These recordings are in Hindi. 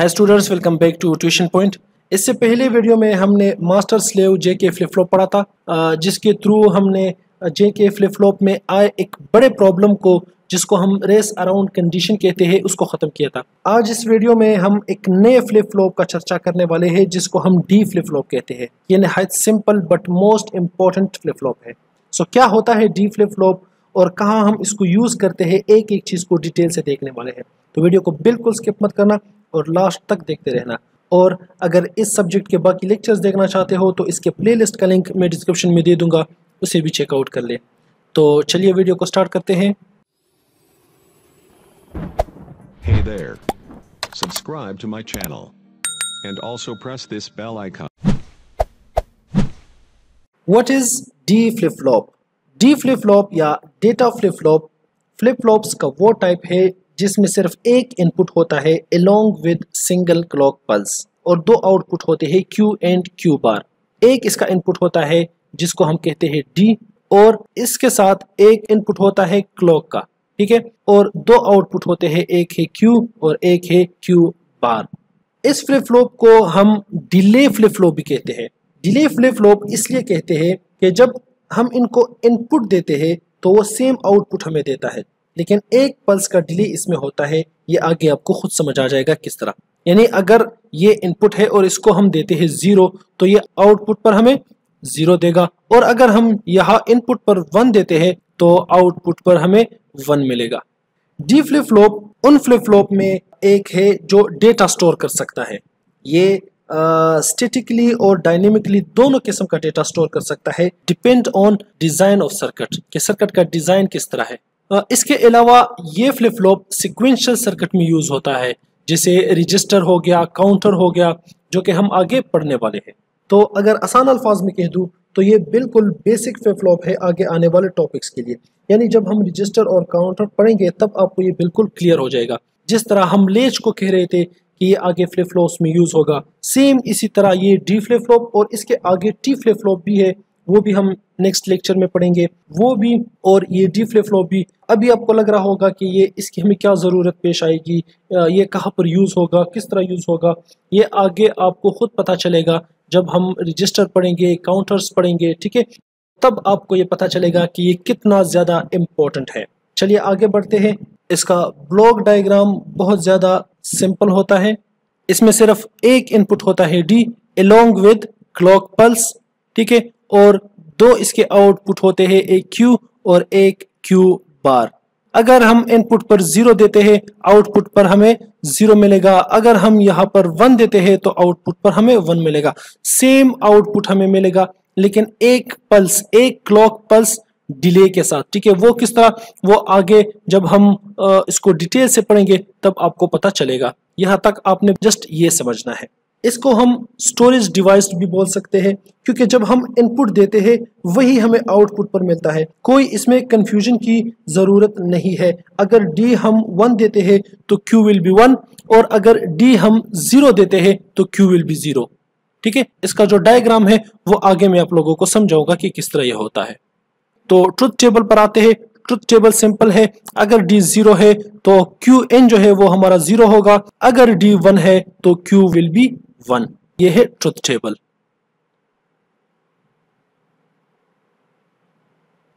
Hi students, welcome back to tuition point. इससे पहले वीडियो में हमने master slave JK flip flop पढ़ा था, जिसके थ्रू हमने जेके फ्लिप फ्लॉप में आए एक बड़े प्रॉब्लम को, जिसको हम रेस अराउंड कंडीशन कहते हैं, उसको ख़त्म किया था। आज इस वीडियो में हम एक नए फ्लिप फ्लॉप का चर्चा करने वाले हैं, जिसको हम डी फ्लिप फ्लॉप कहते हैं। ये नहायत simple but most important flip flop है। सो क्या होता है डी फ्लिप फ्लॉप और कहाँ हम इसको यूज़ करते हैं, एक एक चीज़ को डिटेल से देखने वाले हैं। तो वीडियो को बिल्कुल स्किप मत करना और लास्ट तक देखते रहना। और अगर इस सब्जेक्ट के बाकी लेक्चर्स देखना चाहते हो तो इसके प्लेलिस्ट का लिंक मैं डिस्क्रिप्शन में दे दूंगा, उसे भी चेकआउट कर ले। तो चलिए वीडियो को स्टार्ट करते हैं। Hey there. Subscribe to my channel. And also press this bell icon. What is D flip flop? D flip flop या डेटा फ्लिप फ्लॉप्स का वो टाइप है जिसमें सिर्फ एक इनपुट होता है along with single clock pulse और दो आउटपुट होते हैं Q एंड Q बार। एक इसका इनपुट होता है जिसको हम कहते हैं D और इसके साथ एक इनपुट होता है क्लॉक का, ठीक है, और दो आउटपुट होते हैं, एक है Q और एक है Q बार। इस फ्लिप फ्लॉप को हम डिले फ्लिप फ्लॉप भी कहते हैं। डिले फ्लिप फ्लॉप इसलिए कहते हैं कि जब हम इनको इनपुट देते हैं तो वो सेम आउटपुट हमें देता है, लेकिन एक पल्स का डिले इसमें होता है। ये आगे आपको खुद समझ आ जाएगा किस तरह। यानी अगर ये इनपुट है और इसको हम देते हैं 0 तो ये आउटपुट पर हमें 0 देगा, और अगर हम यहाँ इनपुट पर 1 देते हैं तो आउटपुट पर हमें 1 मिलेगा। डी फ्लिप फ्लॉप उन फ्लिप फ्लॉप में एक है जो डेटा स्टोर कर सकता है। ये स्टैटिकली और डायनेमिकली दोनों किस्म का डेटा स्टोर कर सकता है, depend on design of circuit, कि सर्किट का डिजाइन किस तरह है। इसके अलावा ये फ्लिप फ्लॉप सिक्वेंशियल सर्किट में यूज होता है, जैसे रजिस्टर हो गया, काउंटर हो गया, जो कि हम आगे पढ़ने वाले हैं। तो अगर आसान अल्फाज में कह दूं तो ये बिल्कुल बेसिक फ्लिप फ्लॉप है आगे आने वाले टॉपिक्स के लिए। यानी जब हम रजिस्टर और काउंटर पढ़ेंगे तब आपको ये बिल्कुल क्लियर हो जाएगा। जिस तरह हम लेच को कह रहे थे कि ये आगे फ्लिप फ्लॉप्स में यूज होगा, सेम इसी तरह ये डी फ्लिप फ्लॉप और इसके आगे टी फ्लिप फ्लॉप भी है, वो भी हम नेक्स्ट लेक्चर में पढ़ेंगे वो भी। और ये डी फ्लिप फ्लॉप भी अभी आपको लग रहा होगा कि ये इसकी हमें क्या ज़रूरत पेश आएगी, ये कहाँ पर यूज़ होगा, किस तरह यूज़ होगा, ये आगे आपको खुद पता चलेगा जब हम रजिस्टर पढ़ेंगे, काउंटर्स पढ़ेंगे, ठीक है, तब आपको ये पता चलेगा कि ये कितना ज़्यादा इम्पोर्टेंट है। चलिए आगे बढ़ते हैं। इसका ब्लॉक डायग्राम बहुत ज़्यादा सिंपल होता है। इसमें सिर्फ एक इनपुट होता है D along with clock pulse, ठीक है, और दो इसके आउटपुट होते हैं, एक Q और एक Q बार। अगर हम इनपुट पर 0 देते हैं आउटपुट पर हमें 0 मिलेगा, अगर हम यहाँ पर 1 देते हैं तो आउटपुट पर हमें 1 मिलेगा। सेम आउटपुट हमें मिलेगा लेकिन एक पल्स, एक क्लॉक पल्स डिले के साथ, ठीक है। वो किस तरह, वो आगे जब हम इसको डिटेल से पढ़ेंगे तब आपको पता चलेगा। यहाँ तक आपने जस्ट ये समझना है। इसको हम स्टोरेज डिवाइस भी बोल सकते हैं, क्योंकि जब हम इनपुट देते हैं वही हमें आउटपुट पर मिलता है। कोई इसमें कंफ्यूजन की ज़रूरत नहीं है। अगर D हम 1 देते हैं तो Q विल बी 1, और अगर D हम 0 देते हैं तो Q विल बी 0, ठीक है। इसका जो डायग्राम है वो आगे मैं आप लोगों को समझाऊंगा कि किस तरह यह होता है। तो ट्रुथ टेबल पर आते हैं। ट्रुथ टेबल सिंपल है, अगर D 0 है तो Qn जो है वो हमारा 0 होगा, अगर D 1 है तो Q विल बी 1। ये है ट्रुथ टेबल।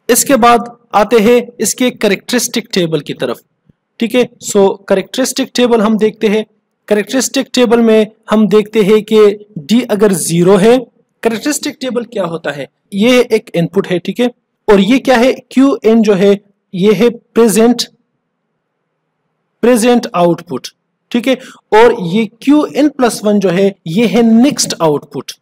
इसके बाद आते हैं इसके कैरेक्टरिस्टिक टेबल की तरफ, ठीक है। सो कैरेक्टरिस्टिक टेबल हम देखते हैं। कैरेक्टरिस्टिक टेबल में हम देखते हैं कि D अगर 0 है, कैरेक्टरिस्टिक टेबल क्या होता है, ये एक इनपुट है, ठीक है, और ये क्या है, Qn जो है ये है प्रेजेंट आउटपुट, ठीक है, और ये Qn+1 जो है ये है नेक्स्ट आउटपुट।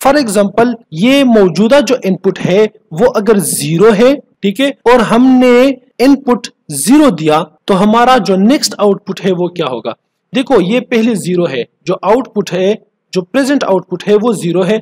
फॉर एग्जांपल ये मौजूदा जो इनपुट है वो अगर 0 है, ठीक है, और हमने इनपुट 0 दिया तो हमारा जो नेक्स्ट आउटपुट है वो क्या होगा। देखो ये पहले 0 है, जो आउटपुट है, जो प्रेजेंट आउटपुट है वो 0 है,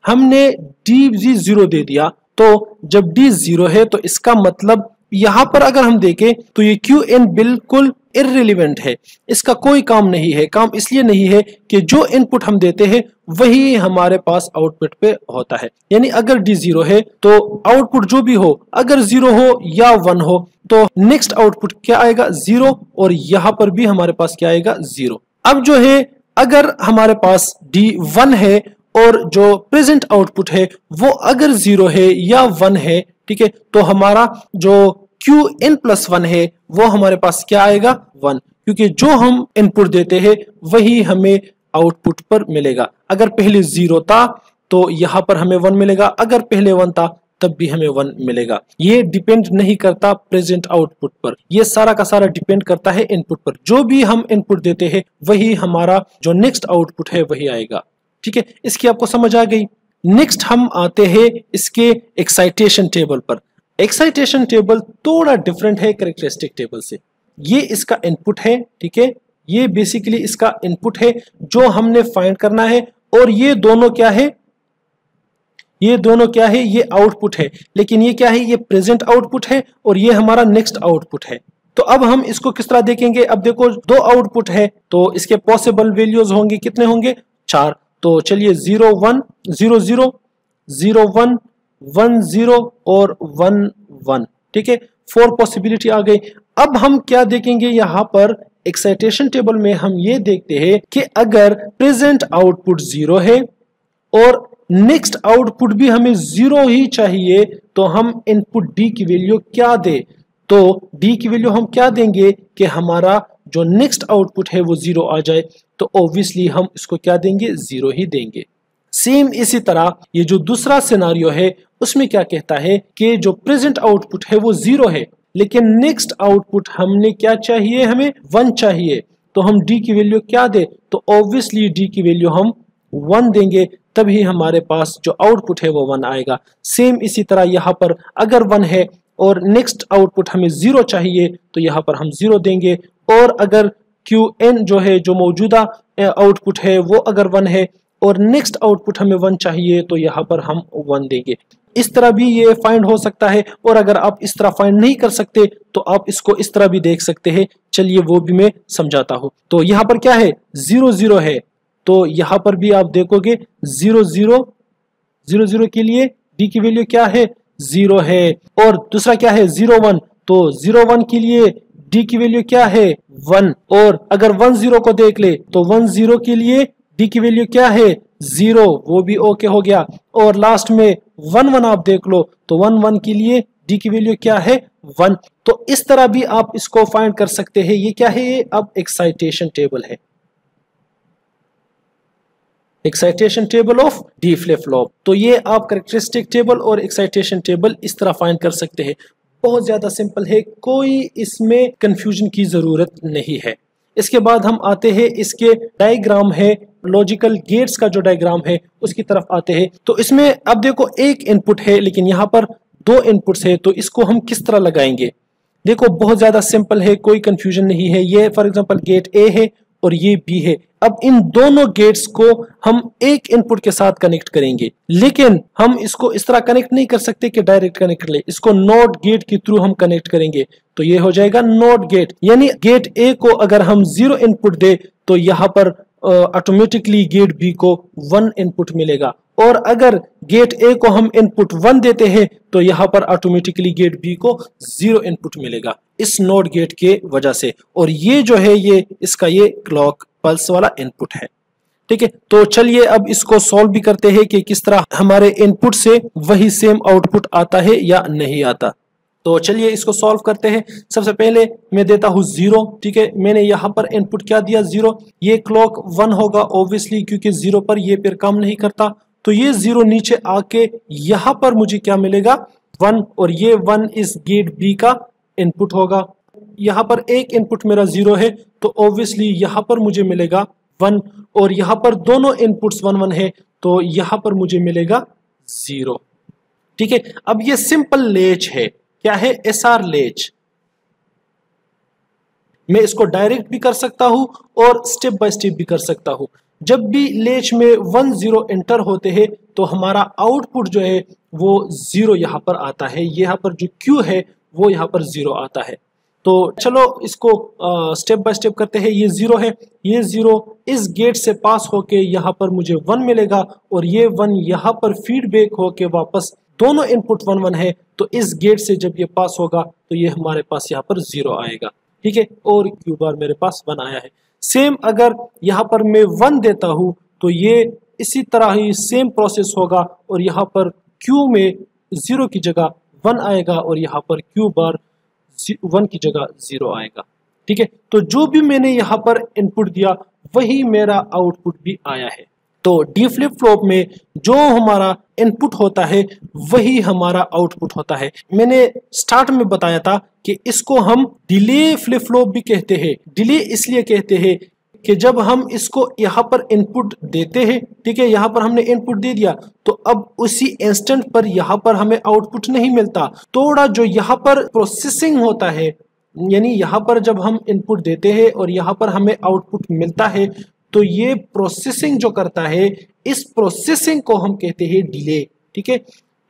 हमने D 0 दे दिया, तो जब D 0 है तो इसका मतलब यहां पर अगर हम देखें तो ये Qn बिल्कुल इररिलेवेंट है, इसका कोई काम नहीं है। काम इसलिए नहीं है कि जो इनपुट हम देते हैं वही हमारे पास आउटपुट पे होता है। यानी अगर D 0 है तो आउटपुट जो भी हो, अगर 0 हो या 1 हो, तो नेक्स्ट आउटपुट क्या आएगा, 0, और यहां पर भी हमारे पास क्या आएगा, 0। अब जो है अगर हमारे पास D1 है और जो प्रेजेंट आउटपुट है वो अगर 0 है या 1 है, ठीक है, तो हमारा जो Qn+1 है वो हमारे पास क्या आएगा 1, क्योंकि जो हम इनपुट देते हैं वही हमें आउटपुट पर मिलेगा। अगर पहले 0 था तो यहां पर हमें 1 मिलेगा, अगर पहले 1 था तब भी हमें 1 मिलेगा। ये डिपेंड नहीं करता प्रेजेंट आउटपुट पर, ये सारा का सारा डिपेंड करता है इनपुट पर। जो भी हम इनपुट देते हैं वही हमारा जो नेक्स्ट आउटपुट है वही आएगा। ठीक है, इसकी आपको समझ आ गई। नेक्स्ट हम आते हैं इसके एक्साइटेशन टेबल पर। एक्साइटेशन टेबल थोड़ा डिफरेंट है कैरेक्टरिस्टिक टेबल से। ये इसका इनपुट है, ठीक है, ये बेसिकली इसका इनपुट है जो हमने फाइंड करना है, और ये दोनों क्या है, ये दोनों क्या है, ये आउटपुट है। लेकिन ये क्या है, ये प्रेजेंट आउटपुट है और ये हमारा नेक्स्ट आउटपुट है। तो अब हम इसको किस तरह देखेंगे। अब देखो दो आउटपुट है तो इसके पॉसिबल वैल्यूज होंगे, कितने होंगे, 4। तो चलिए 0 1 0 0 0 1 1 0 और 1 1, ठीक है, 4 पॉसिबिलिटी आ गई। अब हम क्या देखेंगे यहाँ पर एक्साइटेशन टेबल में, हम ये देखते हैं कि अगर प्रेजेंट आउटपुट 0 है और नेक्स्ट आउटपुट भी हमें 0 ही चाहिए, तो हम इनपुट डी की वैल्यू क्या दे। तो डी की वैल्यू हम क्या देंगे कि हमारा जो नेक्स्ट आउटपुट है वो 0 आ जाए, तो ऑब्वियसली हम इसको क्या देंगे, 0 ही देंगे। सेम इसी तरह ये जो दूसरा सिनारियो है उसमें क्या कहता है कि जो प्रेजेंट आउटपुट है वो 0 है, लेकिन नेक्स्ट आउटपुट हमने क्या चाहिए, हमें 1 चाहिए। तो हम डी की वैल्यू क्या दे, तो ऑब्वियसली डी की वैल्यू हम 1 देंगे, तभी हमारे पास जो आउटपुट है वो 1 आएगा। सेम इसी तरह यहाँ पर अगर 1 है और नेक्स्ट आउटपुट हमें 0 चाहिए तो यहाँ पर हम 0 देंगे, और अगर Qn जो है, जो मौजूदा आउटपुट है वो अगर 1 है और नेक्स्ट आउटपुट हमें 1 चाहिए तो यहाँ पर हम 1 देंगे। इस तरह भी ये फाइंड हो सकता है, और अगर आप इस तरह फाइंड नहीं कर सकते तो आप इसको इस तरह भी देख सकते हैं। चलिए वो भी मैं समझाता हूँ। तो यहाँ पर क्या है, 0 0 है, तो यहाँ पर भी आप देखोगे 0 0 0 0 के लिए डी की वैल्यू क्या है, 0 है। और दूसरा क्या है 0 1, तो 0 1 के लिए डी की वैल्यू क्या है, 1। और अगर 1 0 को देख ले तो 1 0 के लिए डी की वैल्यू क्या है, 0, वो भी ओके हो गया। और लास्ट में 1 1 आप देख लो तो 1 1 के लिए डी की वैल्यू क्या है, 1। तो इस तरह भी आप इसको फाइंड कर सकते हैं। ये क्या है, ये अब एक्साइटेशन टेबल है, excitation table of D flip flop. तो ये आप कैरेक्टरिस्टिक टेबल और एक्साइटेशन टेबल इस तरह फाइंड कर सकते हैं। बहुत ज्यादा सिंपल है, कोई इसमें कंफ्यूजन की जरूरत नहीं है। इसके बाद हम आते हैं इसके डायग्राम है, लॉजिकल गेट्स का जो डायग्राम है उसकी तरफ आते हैं। तो इसमें अब देखो एक इनपुट है लेकिन यहाँ पर 2 इनपुट्स है, तो इसको हम किस तरह लगाएंगे। देखो बहुत ज्यादा सिंपल है, कोई कंफ्यूजन नहीं है। ये फॉर एग्जांपल गेट ए है और ये बी है। अब इन दोनों गेट्स को हम एक इनपुट के साथ कनेक्ट करेंगे, लेकिन हम इसको इस तरह कनेक्ट नहीं कर सकते कि डायरेक्ट कनेक्ट कर ले, इसको नॉट गेट के थ्रू हम कनेक्ट करेंगे। तो ये हो जाएगा नॉट गेट, यानी गेट ए को अगर हम 0 इनपुट दे तो यहाँ पर ऑटोमेटिकली गेट बी को 1 इनपुट मिलेगा, और अगर गेट ए को हम इनपुट 1 देते हैं तो यहाँ पर ऑटोमेटिकली गेट बी को 0 इनपुट मिलेगा इस नॉट गेट के वजह से। और ये जो है ये इसका ये क्लॉक पल्स वाला इनपुट है, ठीक है। तो चलिए अब इसको सॉल्व भी करते हैं कि किस तरह हमारे इनपुट से वही सेम आउटपुट आता है या नहीं आता। तो चलिए इसको सॉल्व करते हैं। सबसे पहले मैं देता हूं 0, ठीक है। मैंने यहाँ पर इनपुट क्या दिया, 0। ये क्लॉक 1 होगा ऑब्वियसली, क्योंकि 0 पर ये फिर काम नहीं करता। तो ये 0 नीचे आके यहाँ पर मुझे क्या मिलेगा, 1, और ये 1 इस गेट बी का इनपुट होगा। यहाँ पर एक इनपुट मेरा 0 है तो ऑब्वियसली यहाँ पर मुझे मिलेगा 1, और यहाँ पर दोनों इनपुट्स 1 1 है तो यहाँ पर मुझे मिलेगा 0, ठीक है। अब ये सिंपल लेच है, क्या है, एसआर लेच। मैं इसको डायरेक्ट भी कर सकता हूं और स्टेप बाय स्टेप भी कर सकता हूं। जब भी लेच में 1 0 एंटर होते हैं तो हमारा आउटपुट जो है वो 0 यहाँ पर आता है, यहाँ पर जो Q है वो यहाँ पर 0 आता है। तो चलो इसको स्टेप बाय स्टेप करते हैं। ये 0 है, ये 0 इस गेट से पास होके यहाँ पर मुझे 1 मिलेगा, और ये 1 यहाँ पर फीडबैक होके वापस, दोनों इनपुट 1 1 है तो इस गेट से जब ये पास होगा तो ये हमारे पास यहाँ पर 0 आएगा, ठीक है। और Q बार मेरे पास 1 आया है। सेम अगर यहाँ पर मैं 1 देता हूँ तो ये इसी तरह ही सेम प्रोसेस होगा और यहाँ पर Q में 0 की जगह 1 आएगा और यहाँ पर Q बार 1 की जगह 0 आएगा। ठीक है, तो जो भी मैंने यहाँ पर इनपुट दिया वही मेरा आउटपुट भी आया है। तो डी फ्लिप फ्लॉप में जो हमारा इनपुट होता है वही हमारा आउटपुट होता है। मैंने स्टार्ट में बताया था कि इसको हम डिले फ्लिप फ्लॉप भी कहते हैं। डिले इसलिए कहते हैं कि जब हम इसको यहाँ पर इनपुट देते हैं, ठीक है, यहाँ पर हमने इनपुट दे दिया तो अब उसी इंस्टेंट पर यहाँ पर हमें आउटपुट नहीं मिलता। थोड़ा जो यहाँ पर प्रोसेसिंग होता है, यानी यहाँ पर जब हम इनपुट देते हैं और यहाँ पर हमें आउटपुट मिलता है तो ये प्रोसेसिंग जो करता है, इस प्रोसेसिंग को हम कहते हैं डिले। ठीक है,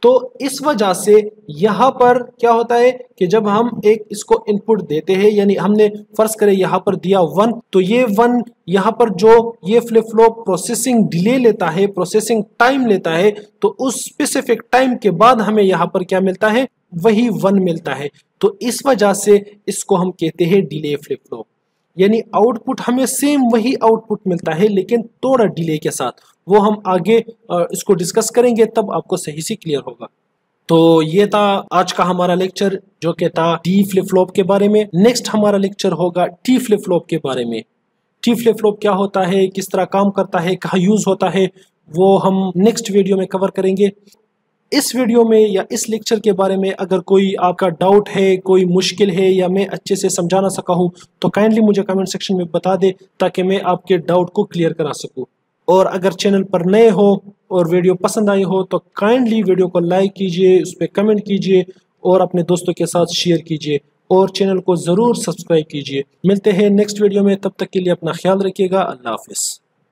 तो इस वजह से यहाँ पर क्या होता है कि जब हम एक इसको इनपुट देते हैं, यानी हमने फर्ज करें यहाँ पर दिया 1, तो ये 1 यहाँ पर जो ये फ्लिप फ्लॉप प्रोसेसिंग डिले लेता है, प्रोसेसिंग टाइम लेता है, तो उस स्पेसिफिक टाइम के बाद हमें यहाँ पर क्या मिलता है, वही 1 मिलता है। तो इस वजह से इसको हम कहते हैं डिले फ्लिप फ्लॉप, यानी आउटपुट हमें सेम वही आउटपुट मिलता है लेकिन थोड़ा डिले के साथ। वो हम आगे इसको डिस्कस करेंगे तब आपको सही से क्लियर होगा। तो ये था आज का हमारा लेक्चर जो कि था डी फ्लिप फ्लॉप के बारे में। नेक्स्ट हमारा लेक्चर होगा टी फ्लिप फ्लॉप के बारे में। टी फ्लिप फ्लॉप क्या होता है, किस तरह काम करता है, कहाँ यूज होता है, वो हम नेक्स्ट वीडियो में कवर करेंगे। इस वीडियो में या इस लेक्चर के बारे में अगर कोई आपका डाउट है, कोई मुश्किल है या मैं अच्छे से समझा ना सका हूँ तो काइंडली मुझे कमेंट सेक्शन में बता दे ताकि मैं आपके डाउट को क्लियर करा सकूँ। और अगर चैनल पर नए हो और वीडियो पसंद आई हो तो काइंडली वीडियो को लाइक कीजिए, उस पर कमेंट कीजिए और अपने दोस्तों के साथ शेयर कीजिए और चैनल को ज़रूर सब्सक्राइब कीजिए। मिलते हैं नेक्स्ट वीडियो में, तब तक के लिए अपना ख्याल रखिएगा। अल्लाह हाफिज़।